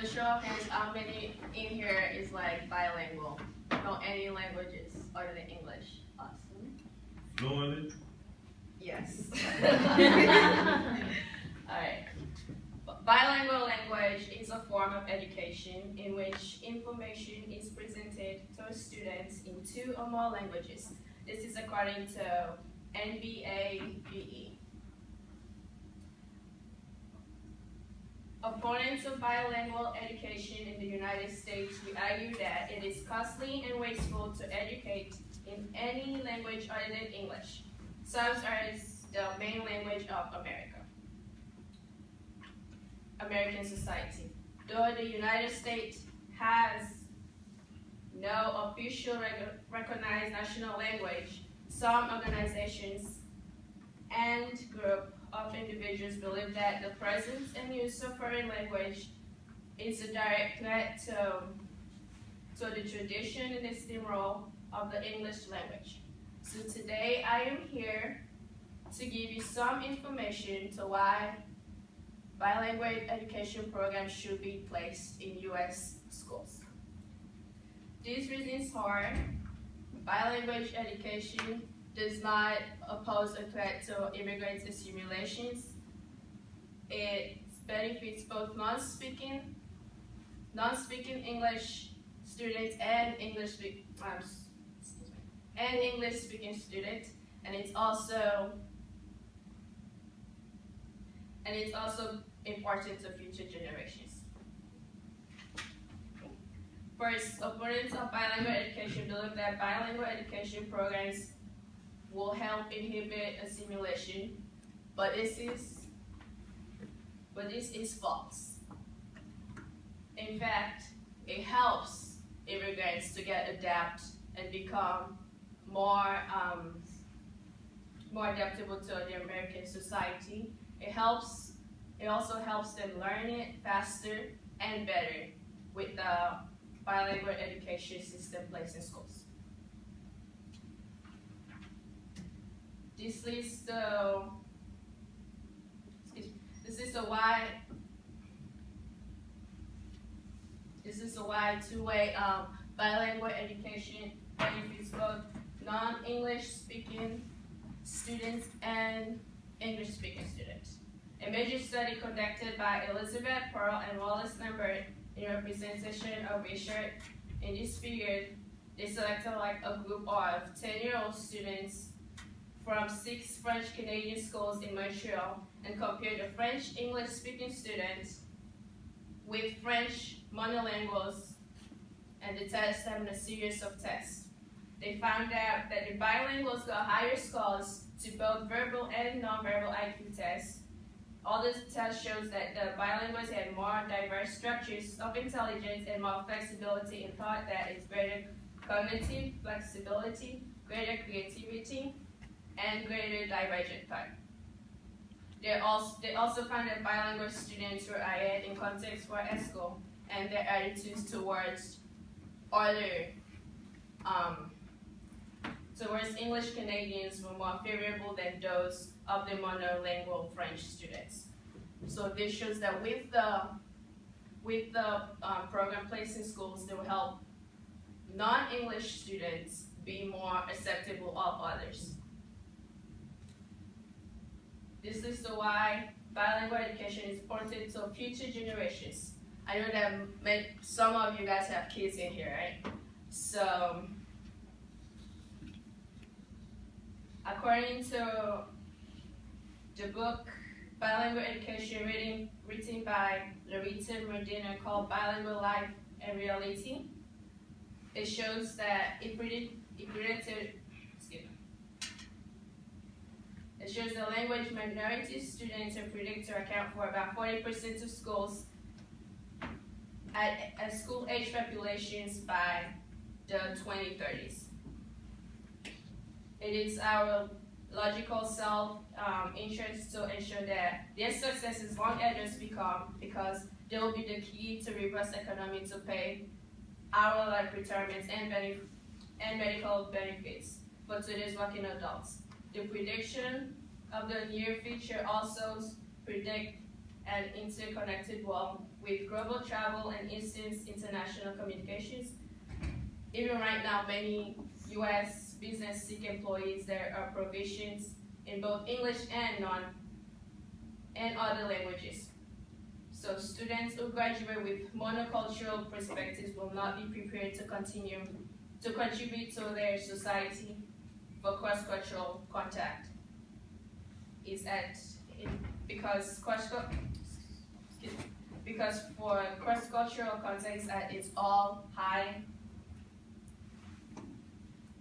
the show of hands, how many in here is like bilingual? Know any languages other than English? Awesome. Fluently? Yes. Alright. Bilingual language is a form of education in which information is presented to students in 2 or more languages. This is according to NBABE. Opponents of bilingual education in the United States will argue that it is costly and wasteful to educate in any language other than English, such as the main language of American society. Though the United States has no official recognized national language, some organizations and groups of individuals believe that the presence and use of foreign language is a direct threat to the tradition and esteemed role of the English language. So today I am here to give you some information to why bilingual education programs should be placed in U.S. schools. These reasons are: bilingual education does not pose a threat to immigrants' assimilations. It benefits both non-speaking English students and English-speaking students, and it's also important to future generations. First, opponents of bilingual education believe that bilingual education programs will help inhibit assimilation, but this is false. In fact, it helps immigrants to adapt and become more adaptable to the American society. It also helps them learn it faster and better with the bilingual education system placed in schools. This is a why two-way bilingual education benefits both non-English speaking students and English speaking students. A major study conducted by Elizabeth Pearl and Wallace Lambert in representation of research in this period, they selected a group of 10-year-old students from 6 French Canadian schools in Montreal and compared the French English speaking students with French monolinguals, and the test having a series of tests. They found out that the bilinguals got higher scores to both verbal and nonverbal IQ tests. All this test shows that the bilinguals had more diverse structures of intelligence and more flexibility in thought, that is greater cognitive flexibility, greater creativity, and greater divergent thought. They also found that bilingual students were ahead in context for ESCO, and their attitudes towards English Canadians were more favorable than those of the monolingual French students. So this shows that with the program placed in schools, they will help non-English students be more acceptable of others. This is why bilingual education is important to future generations. I know that some of you guys have kids in here, right? So, according to the book Bilingual Education, written by Loretta Medina, called Bilingual Life and Reality, it shows that it shows the language minority students are predicted to account for about 40% of schools at school age populations by the 2030s. It is our logical self-interest to ensure that their success is long others become, because they will be the key to robust economy to pay our retirements and medical benefits for today's working adults. The prediction of the near future also predict and interconnected world with global travel and instant international communications. Even right now, many U.S. business seek employees that are proficient in both English and other languages. So students who graduate with monocultural perspectives will not be prepared to continue to contribute to their society for cross-cultural contact. Because for cross-cultural context at its all high,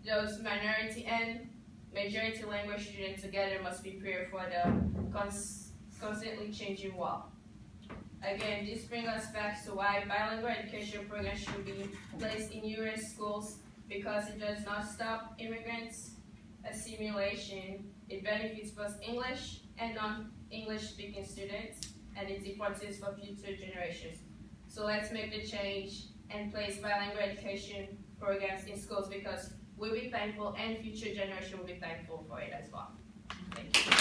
those minority and majority language students together must be prepared for the constantly changing world. Again, this brings us back to why bilingual education programs should be placed in U.S. schools, because it does not stop immigrants' assimilation. It benefits both English and non-English speaking students, and it's important for future generations. So let's make the change and place bilingual education programs in schools, because we'll be thankful and future generation will be thankful for it as well. Thank you.